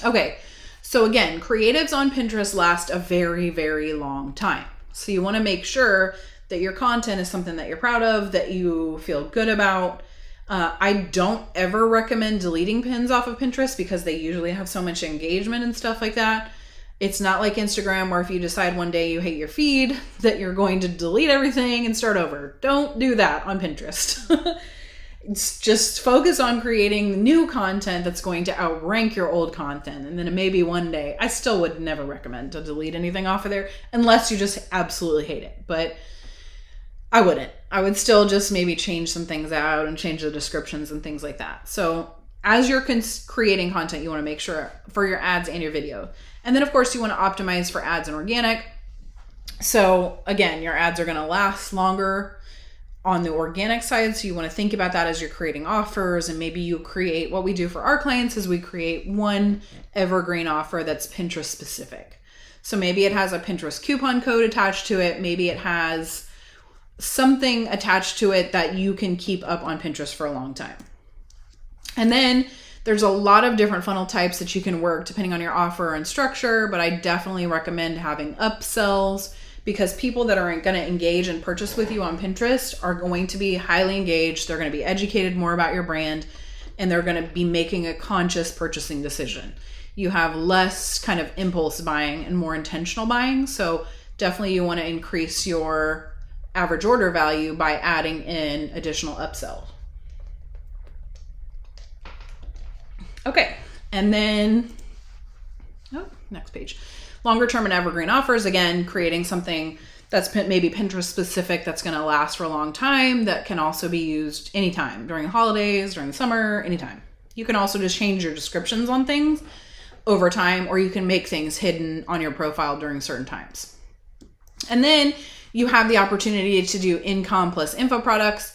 Okay. So again, creatives on Pinterest last a very, very long time. So you want to make sure that your content is something that you're proud of, that you feel good about. I don't ever recommend deleting pins off of Pinterest because they usually have so much engagement and stuff like that. It's not like Instagram where if you decide one day you hate your feed that you're going to delete everything and start over. Don't do that on Pinterest. It's just focus on creating new content that's going to outrank your old content. And then maybe one day, I still would never recommend to delete anything off of there unless you just absolutely hate it. But I wouldn't. I would still just maybe change some things out and change the descriptions and things like that. So as you're creating content, you want to make sure for your ads and your video. And then of course you want to optimize for ads and organic. So again, your ads are going to last longer on the organic side. So you want to think about that as you're creating offers, and maybe you create, what we do for our clients is we create one evergreen offer that's Pinterest specific. So maybe it has a Pinterest coupon code attached to it. Maybe it has something attached to it that you can keep up on Pinterest for a long time. And then there's a lot of different funnel types that you can work depending on your offer and structure, but I definitely recommend having upsells, because people that are going to engage and purchase with you on Pinterest are going to be highly engaged. They're going to be educated more about your brand, and they're going to be making a conscious purchasing decision. You have less kind of impulse buying and more intentional buying. So definitely you want to increase your average order value by adding in additional upsell. Okay. And then, next page. Longer term and evergreen offers. Again, creating something that's maybe Pinterest specific that's going to last for a long time, that can also be used anytime, during holidays, during the summer, anytime. You can also just change your descriptions on things over time, or you can make things hidden on your profile during certain times. And then you have the opportunity to do ecom plus info products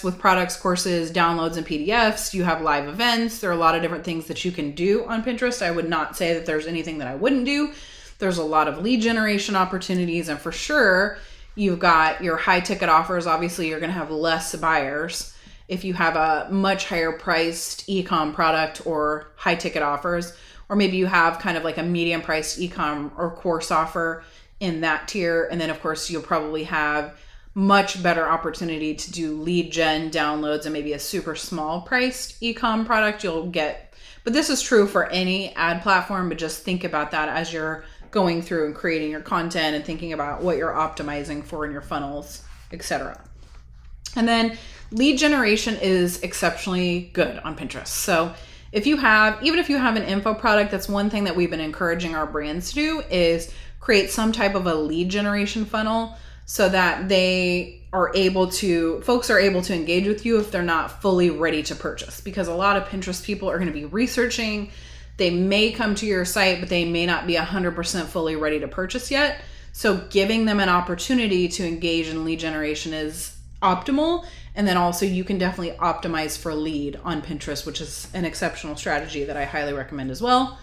with products, courses, downloads, and PDFs. You have live events. There are a lot of different things that you can do on Pinterest. I would not say that there's anything that I wouldn't do. There's a lot of lead generation opportunities, and for sure, you've got your high ticket offers. Obviously, you're going to have less buyers if you have a much higher priced ecom product or high ticket offers, or maybe you have kind of like a medium priced ecom or course offer in that tier. And then of course, you'll probably have much better opportunity to do lead gen, downloads, and maybe a super small priced ecom product you'll get. But this is true for any ad platform, but just think about that as you're going through and creating your content and thinking about what you're optimizing for in your funnels, etc. And then lead generation is exceptionally good on Pinterest. So even if you have an info product, that's one thing that we've been encouraging our brands to do, is create some type of a lead generation funnel, so that folks are able to engage with you if they're not fully ready to purchase. Because a lot of Pinterest people are going to be researching. They may come to your site, but they may not be 100% fully ready to purchase yet. So giving them an opportunity to engage in lead generation is optimal. And then also you can definitely optimize for lead on Pinterest, which is an exceptional strategy that I highly recommend as well.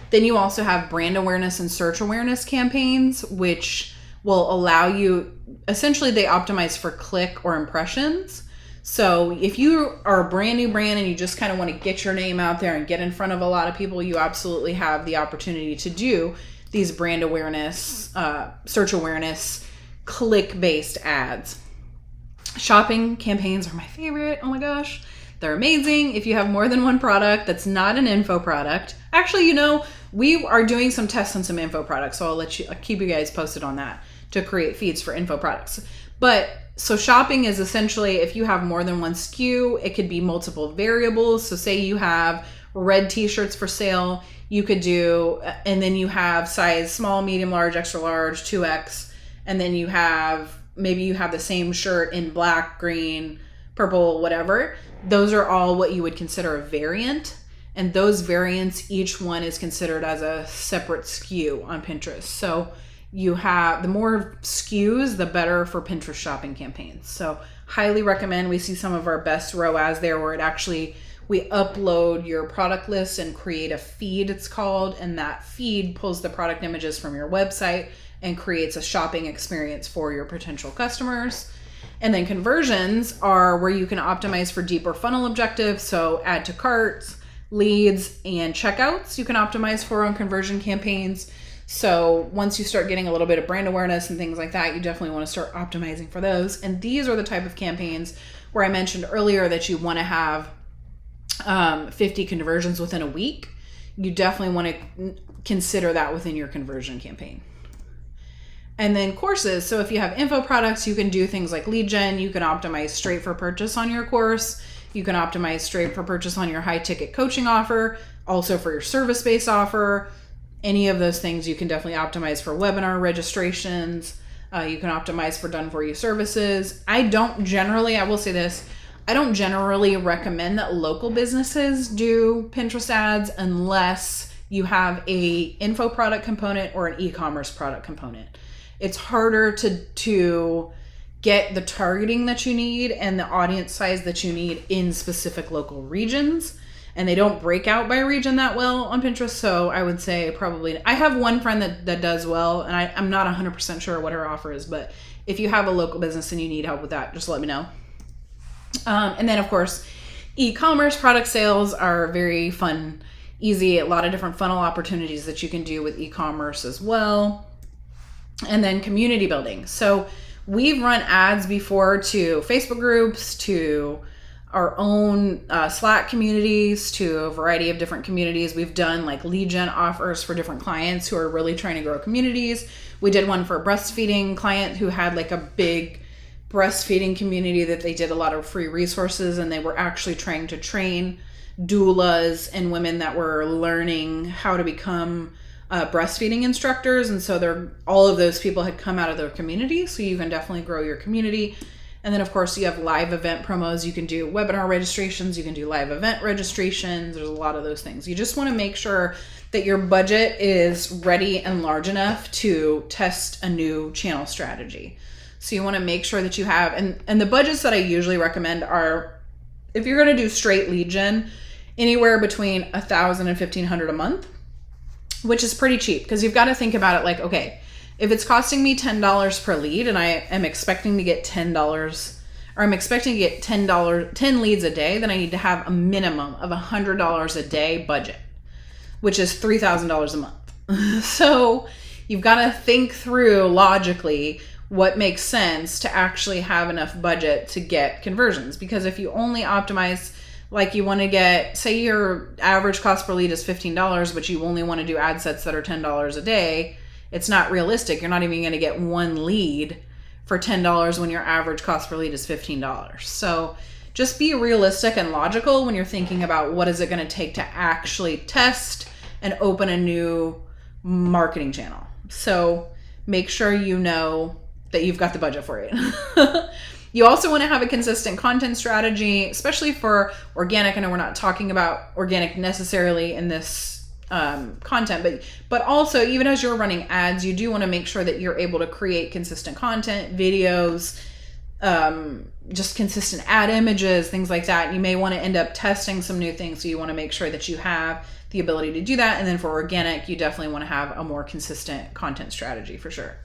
Then you also have brand awareness and search awareness campaigns, which will allow you, essentially they optimize for click or impressions. So if you are a brand new brand and you just kind of want to get your name out there and get in front of a lot of people, you absolutely have the opportunity to do these brand awareness, search awareness, click-based ads. Shopping campaigns are my favorite. Oh my gosh. They're amazing. If you have more than one product that's not an info product. Actually, we are doing some tests on some info products, so I'll keep you guys posted on that, to create feeds for info products. But so shopping is essentially, if you have more than one SKU, it could be multiple variables. So say you have red t-shirts for sale, you could do, and then you have size small, medium, large, extra large, 2X, and then maybe you have the same shirt in black, green, purple, whatever. Those are all what you would consider a variant. And those variants, each one is considered as a separate SKU on Pinterest. So you have, the more SKUs, the better for Pinterest shopping campaigns. So highly recommend. We see some of our best ROAS there, where we upload your product list and create a feed, it's called, and that feed pulls the product images from your website and creates a shopping experience for your potential customers. And then conversions are where you can optimize for deeper funnel objectives. So add to carts, leads, and checkouts you can optimize for on conversion campaigns. So once you start getting a little bit of brand awareness and things like that, you definitely want to start optimizing for those. And these are the type of campaigns where I mentioned earlier that you want to have 50 conversions within a week. You definitely want to consider that within your conversion campaign. And then courses. So if you have info products, you can do things like lead gen. You can optimize straight for purchase on your course. You can optimize straight for purchase on your high ticket coaching offer. Also for your service-based offer. Any of those things you can definitely optimize for webinar registrations. You can optimize for done for you services. I will say this, I don't generally recommend that local businesses do Pinterest ads unless you have a info product component or an e-commerce product component. It's harder to get the targeting that you need and the audience size that you need in specific local regions. and they don't break out by region that well on Pinterest. So I would say probably, I have one friend that does well, and I'm not 100% sure what her offer is, but if you have a local business and you need help with that, just let me know. And then of course, e-commerce product sales are very fun, easy, a lot of different funnel opportunities that you can do with e-commerce as well. And then community building. So we've run ads before to Facebook groups, to our own Slack communities, to a variety of different communities. We've done like lead gen offers for different clients who are really trying to grow communities. We did one for a breastfeeding client who had like a big breastfeeding community that they did a lot of free resources, and they were actually trying to train doulas and women that were learning how to become breastfeeding instructors. And so all of those people had come out of their community. So you can definitely grow your community. And then of course you have live event promos. You can do webinar registrations. You can do live event registrations. There's a lot of those things. You just want to make sure that your budget is ready and large enough to test a new channel strategy. So you want to make sure that you have, and the budgets that I usually recommend are, if you're going to do straight lead gen, anywhere between $1,000 and $1,500 a month, which is pretty cheap, because you've got to think about it like, okay, if it's costing me $10 per lead and I am expecting to get $10, or I'm expecting to get 10 leads a day, then I need to have a minimum of $100 a day budget, which is $3,000 a month. So you've got to think through logically what makes sense to actually have enough budget to get conversions. Because if you only optimize, like you want to get, say your average cost per lead is $15, but you only want to do ad sets that are $10 a day, it's not realistic. You're not even going to get one lead for $10 when your average cost per lead is $15. So just be realistic and logical when you're thinking about what is it going to take to actually test and open a new marketing channel. So make sure you know that you've got the budget for it. You also want to have a consistent content strategy, especially for organic. I know we're not talking about organic necessarily in this content, but also even as you're running ads, you do want to make sure that you're able to create consistent content, videos, just consistent ad images, things like that. You may want to end up testing some new things. So you want to make sure that you have the ability to do that. And then for organic, you definitely want to have a more consistent content strategy for sure.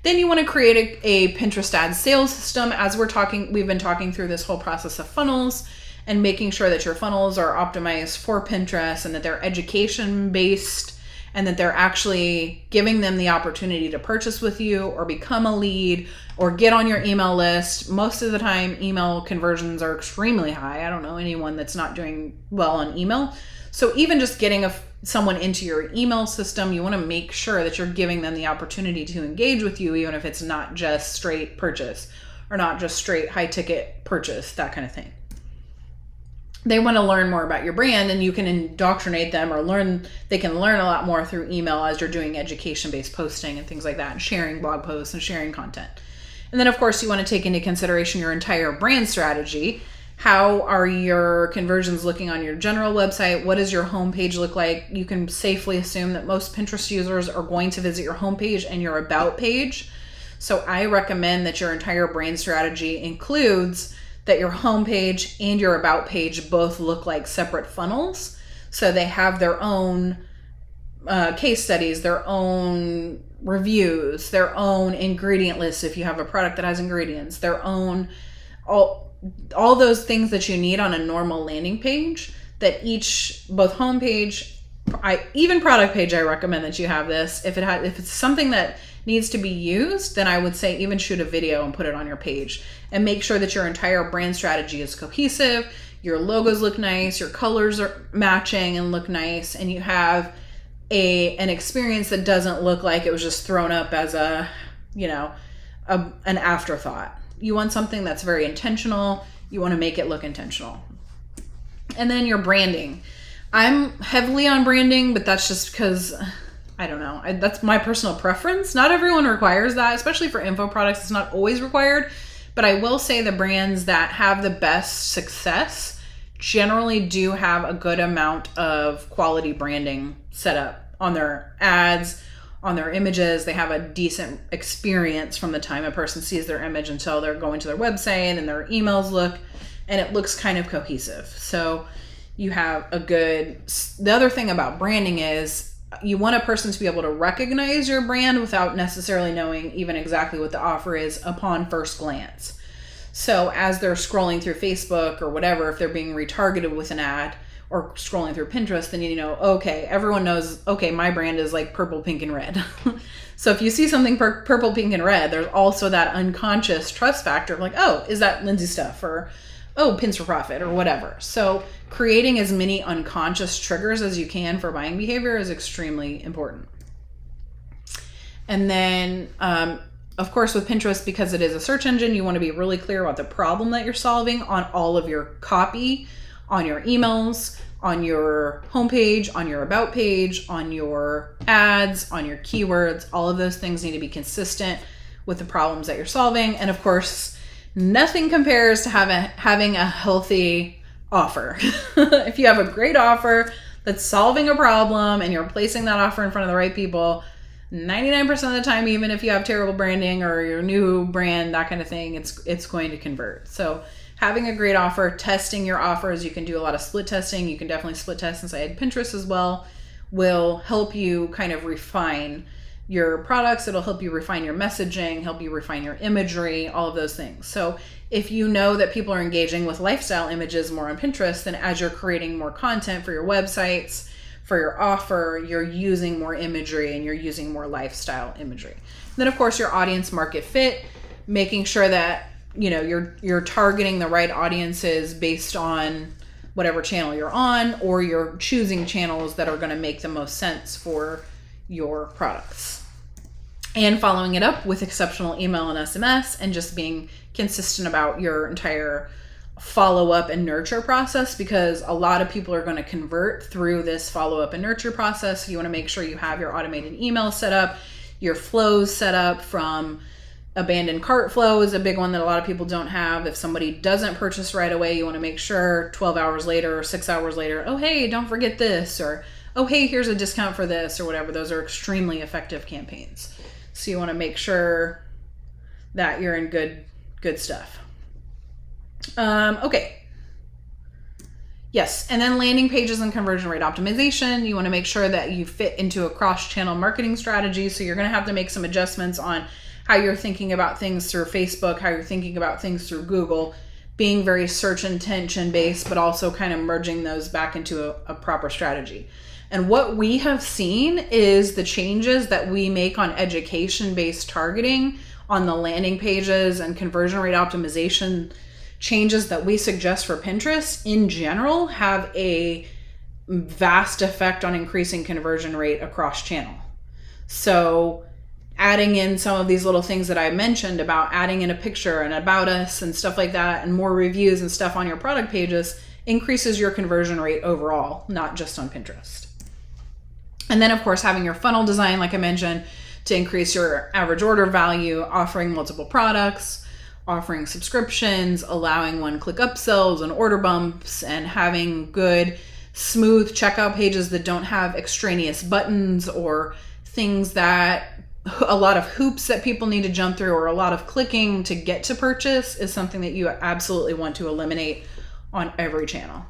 Then you want to create a Pinterest ad sales system. As we've been talking through this whole process of funnels and making sure that your funnels are optimized for Pinterest and that they're education based and that they're actually giving them the opportunity to purchase with you or become a lead or get on your email list. Most of the time, email conversions are extremely high. I don't know anyone that's not doing well on email. So even just getting someone into your email system, you want to make sure that you're giving them the opportunity to engage with you, even if it's not just straight purchase or not just straight high ticket purchase, that kind of thing. They want to learn more about your brand, and you can indoctrinate them they can learn a lot more through email as you're doing education-based posting and things like that, and sharing blog posts and sharing content. And then of course you want to take into consideration your entire brand strategy. How are your conversions looking on your general website? What does your homepage look like? You can safely assume that most Pinterest users are going to visit your homepage and your about page. So I recommend that your entire brand strategy includes that your homepage and your about page both look like separate funnels. So they have their own case studies, their own reviews, their own ingredient lists if you have a product that has ingredients, their own all those things that you need on a normal landing page, that both homepage, even product page, I recommend that you have this. If it's something that needs to be used, then I would say even shoot a video and put it on your page and make sure that your entire brand strategy is cohesive, your logos look nice, your colors are matching and look nice, and you have an experience that doesn't look like it was just thrown up as an afterthought. You want something that's very intentional. You want to make it look intentional. And then your branding. I'm heavily on branding, but that's just because, I don't know. That's my personal preference. Not everyone requires that, especially for info products. It's not always required. But I will say the brands that have the best success generally do have a good amount of quality branding set up on their ads, on their images. They have a decent experience from the time a person sees their image until they're going to their website, and their emails and it looks kind of cohesive. So you have the other thing about branding is you want a person to be able to recognize your brand without necessarily knowing even exactly what the offer is upon first glance. So as they're scrolling through Facebook or whatever, if they're being retargeted with an ad or scrolling through Pinterest, then you know, okay, everyone knows, okay, my brand is like purple, pink, and red. So if you see something purple, pink, and red, there's also that unconscious trust factor of like, oh, is that Lindsay stuff? Or, oh, Pins for Profit or whatever. So creating as many unconscious triggers as you can for buying behavior is extremely important. And then, of course, with Pinterest, because it is a search engine, you want to be really clear about the problem that you're solving on all of your copy, on your emails, on your homepage, on your about page, on your ads, on your keywords. All of those things need to be consistent with the problems that you're solving. And of course, nothing compares to having a healthy offer. If you have a great offer that's solving a problem and you're placing that offer in front of the right people, 99% of the time, even if you have terrible branding or your new brand, that kind of thing, it's going to convert. So having a great offer, testing your offers, you can do a lot of split testing. You can definitely split test inside Pinterest as well, will help you kind of refine your products. It'll help you refine your messaging, help you refine your imagery, all of those things. So if you know that people are engaging with lifestyle images more on Pinterest, then as you're creating more content for your websites, for your offer, you're using more imagery and you're using more lifestyle imagery. And then of course your audience market fit, making sure that you're targeting the right audiences based on whatever channel you're on, or you're choosing channels that are going to make the most sense for your products. And following it up with exceptional email and SMS, and just being consistent about your entire follow-up and nurture process, because a lot of people are going to convert through this follow-up and nurture process. So you want to make sure you have your automated email set up, your flows set up. From abandoned cart flow is a big one that a lot of people don't have. If somebody doesn't purchase right away, you want to make sure 12 hours later or 6 hours later, oh, hey, don't forget this, or oh, hey, here's a discount for this, or whatever. Those are extremely effective campaigns. So you want to make sure that you're in good stuff. Okay. Yes. And then landing pages and conversion rate optimization. You want to make sure that you fit into a cross-channel marketing strategy. So you're going to have to make some adjustments on how you're thinking about things through Facebook, how you're thinking about things through Google, being very search intention based, but also kind of merging those back into a proper strategy. And what we have seen is the changes that we make on education-based targeting on the landing pages and conversion rate optimization changes that we suggest for Pinterest in general have a vast effect on increasing conversion rate across channel. So adding in some of these little things that I mentioned about adding in a picture and about us and stuff like that, and more reviews and stuff on your product pages, increases your conversion rate overall, not just on Pinterest. And then of course, having your funnel design, like I mentioned, to increase your average order value, offering multiple products, offering subscriptions, allowing one-click upsells and order bumps, and having good, smooth checkout pages that don't have extraneous buttons or things that a lot of hoops that people need to jump through, or a lot of clicking to get to purchase, is something that you absolutely want to eliminate on every channel.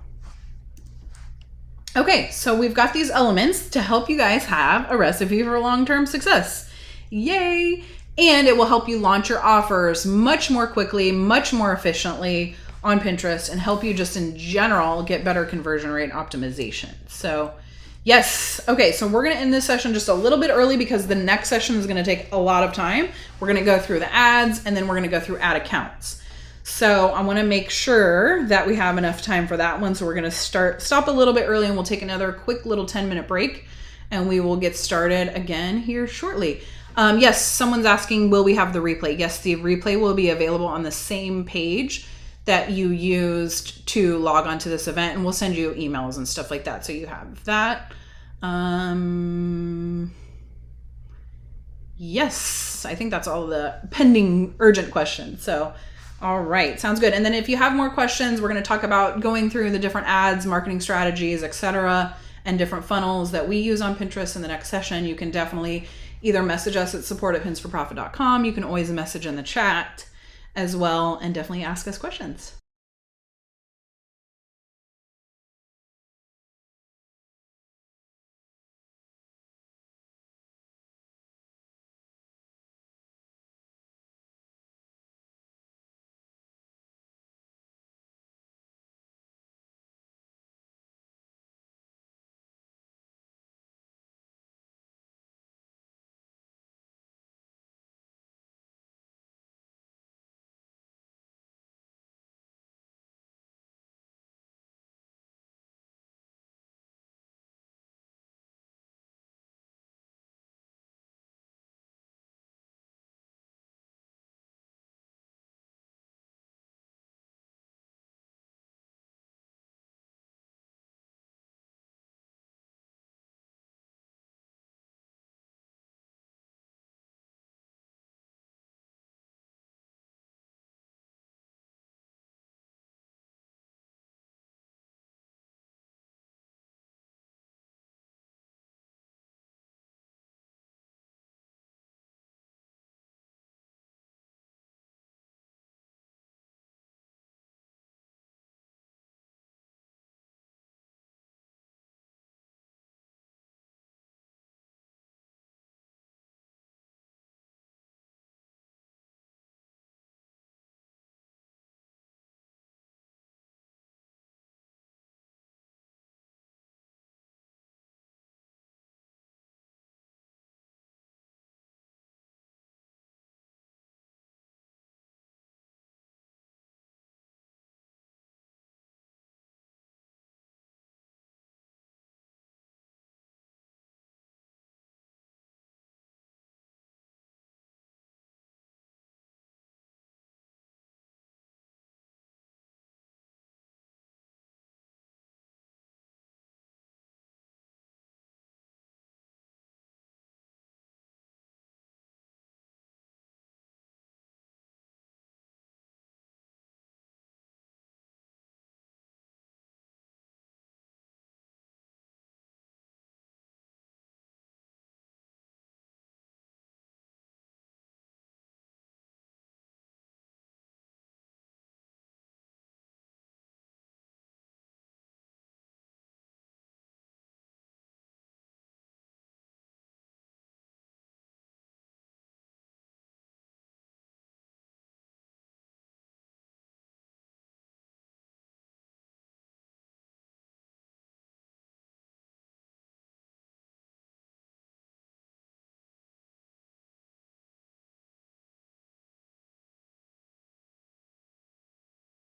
Okay, so we've got these elements to help you guys have a recipe for long-term success. Yay! And it will help you launch your offers much more quickly, much more efficiently on Pinterest, and help you just in general get better conversion rate optimization. So yes. Okay, so we're going to end this session just a little bit early because the next session is going to take a lot of time. We're going to go through the ads, and then we're going to go through ad accounts. So I want to make sure that we have enough time for that one. So we're going to stop a little bit early, and we'll take another quick little 10-minute break, and we will get started again here shortly. Yes, someone's asking, will we have the replay? Yes, the replay will be available on the same page that you used to log on to this event, and we'll send you emails and stuff like that. So you have that. Yes, I think that's all the pending urgent questions. So, all right, sounds good. And then if you have more questions, we're going to talk about going through the different ads, marketing strategies, etc., and different funnels that we use on Pinterest in the next session. You can definitely either message us at support@pinsforprofit.com. You can always message in the chat as well, and definitely ask us questions.